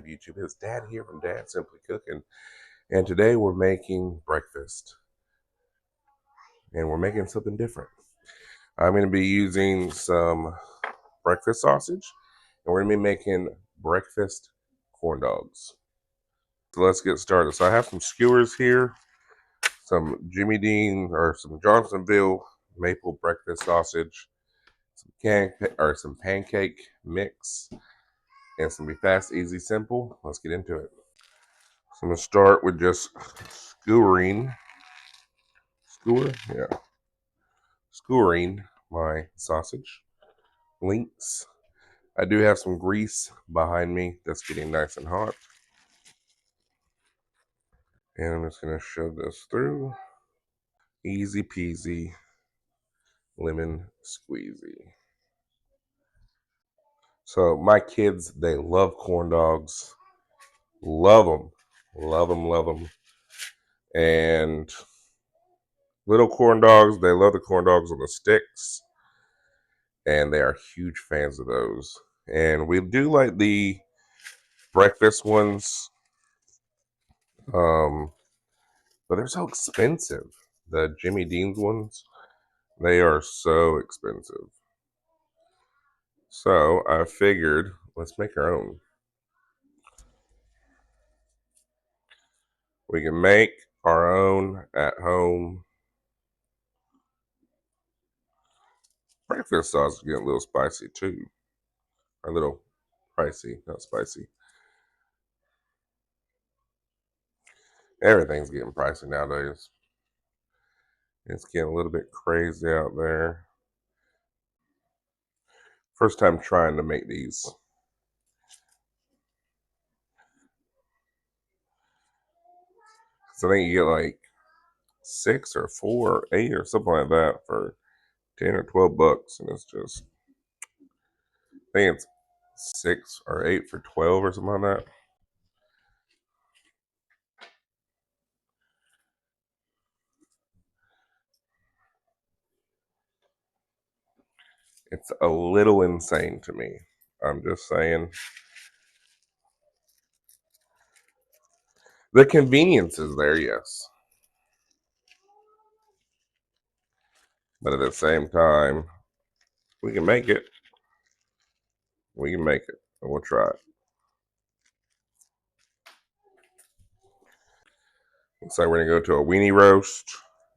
YouTube. It's Dad here from Dad Simply Cooking, and today we're making breakfast, and we're making something different. I'm going to be using some breakfast sausage, and we're going to be making breakfast corn dogs. So let's get started. So I have some skewers here, some Jimmy Dean or some Johnsonville maple breakfast sausage, some pancake mix, and it's going to be fast, easy, simple. Let's get into it. So I'm going to start with just skewering my sausage links. I do have some grease behind me that's getting nice and hot. And I'm just going to shove this through. Easy peasy, lemon squeezy. So my kids, they love corn dogs. Love them. Love them, love them. And little corn dogs, they love the corn dogs on the sticks. And they are huge fans of those. And we do like the breakfast ones, but they're so expensive. The Jimmy Dean's ones, they are so expensive. So I figured, let's make our own. We can make our own at home. Breakfast sauce is getting a little spicy too. A little pricey, not spicy. Everything's getting pricey nowadays. It's getting a little bit crazy out there. First time trying to make these. So I think you get like 6 or 4 or 8 or something like that for 10 or 12 bucks, and it's just, I think it's 6 or 8 for 12 or something like that. It's a little insane to me. I'm just saying. The convenience is there, yes. But at the same time, we can make it. We can make it. And we'll try it. Looks like we're going to go to a weenie roast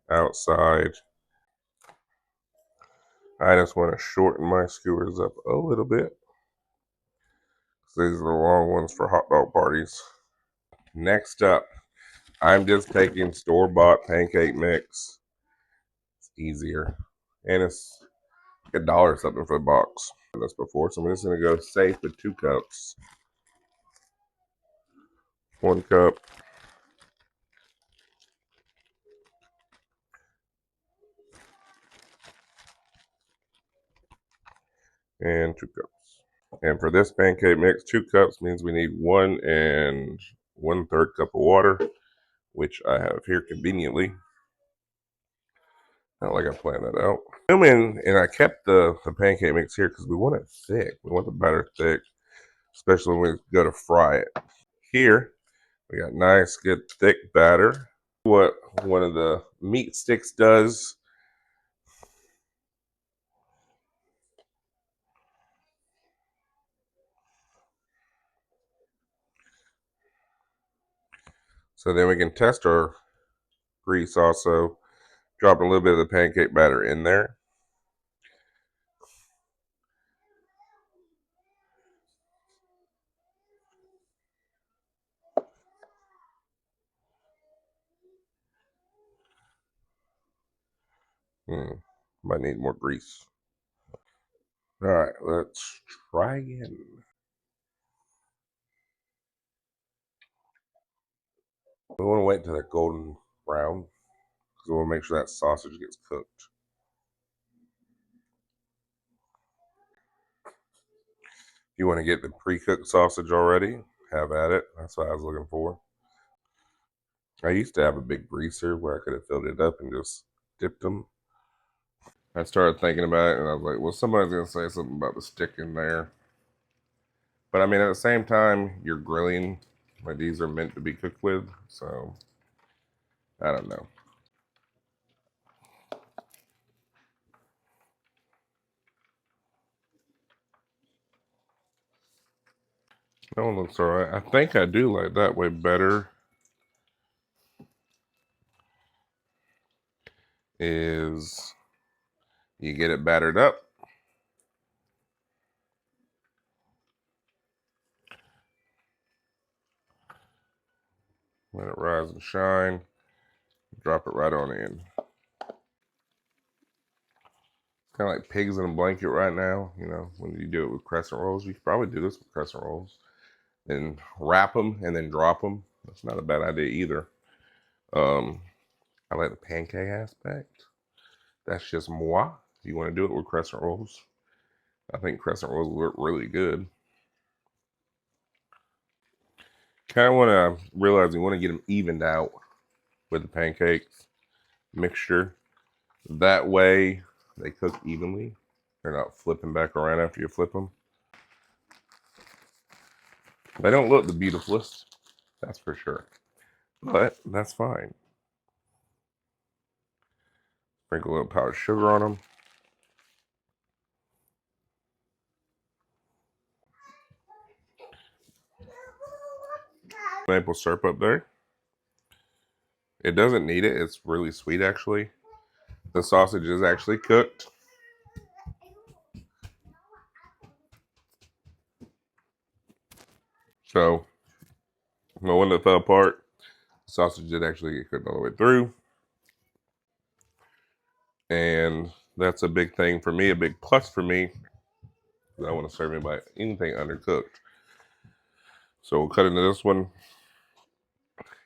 outside. I just want to shorten my skewers up a little bit. These are the long ones for hot dog parties. Next up, I'm just taking store-bought pancake mix. It's easier. And it's $1 something for a box. This before, so I'm just going to go safe with 2 cups. 1 cup. And 2 cups. And for this pancake mix, 2 cups means we need 1 1/3 cup of water, which I have here conveniently. Not like I planned that out. And I kept the pancake mix here because we want it thick. We want the batter thick, especially when we go to fry it. Here, we got nice, good, thick batter. What one of the meat sticks does. So then we can test our grease also. Dropping a little bit of the pancake batter in there. Might need more grease. All right, let's try again. We want to wait until that golden brown because we want to make sure that sausage gets cooked. If you want to get the pre-cooked sausage already, have at it. That's what I was looking for. I used to have a big greaser where I could have filled it up and just dipped them. I started thinking about it and I was like, well, somebody's going to say something about the stick in there. But I mean, at the same time, you're grilling. Like these are meant to be cooked with, so I don't know. That one looks alright. I think I do like that way better. Is you get it battered up. Let it rise and shine. Drop it right on in. Kind of like pigs in a blanket right now. You know, when you do it with crescent rolls, you could probably do this with crescent rolls. And wrap them and then drop them. That's not a bad idea either. Um, I like the pancake aspect. That's just moi. If you want to do it with crescent rolls, I think crescent rolls look really good. Kind of want to realize you want to get them evened out with the pancakes mixture. That way they cook evenly. They're not flipping back around after you flip them. They don't look the beautifulest, that's for sure. But that's fine. Sprinkle a little powdered sugar on them. Maple syrup up there. It doesn't need it. It's really sweet, actually. The sausage is actually cooked. So, the one that fell apart, the sausage did actually get cooked all the way through. And that's a big thing for me, a big plus for me. I want to serve anybody anything undercooked. So we'll cut into this one,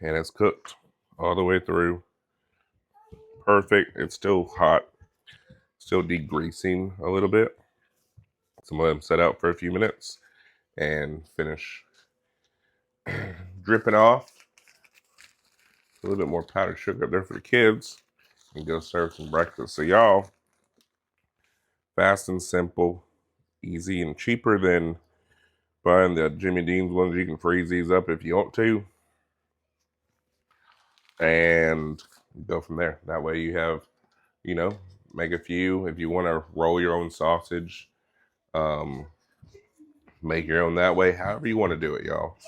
and it's cooked all the way through. Perfect. It's still hot, still degreasing a little bit. So I'm gonna let them set out for a few minutes and finish dripping off. A little bit more powdered sugar up there for the kids, and go serve some breakfast. So y'all, fast and simple, easy and cheaper than buying the Jimmy Dean's ones. You can freeze these up if you want to, and go from there. That way you have, you know, make a few. If you want to roll your own sausage, um, make your own that way. However you want to do it, y'all.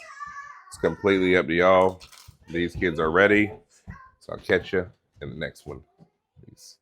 It's completely up to y'all. These kids are ready. So I'll catch you in the next one. Peace.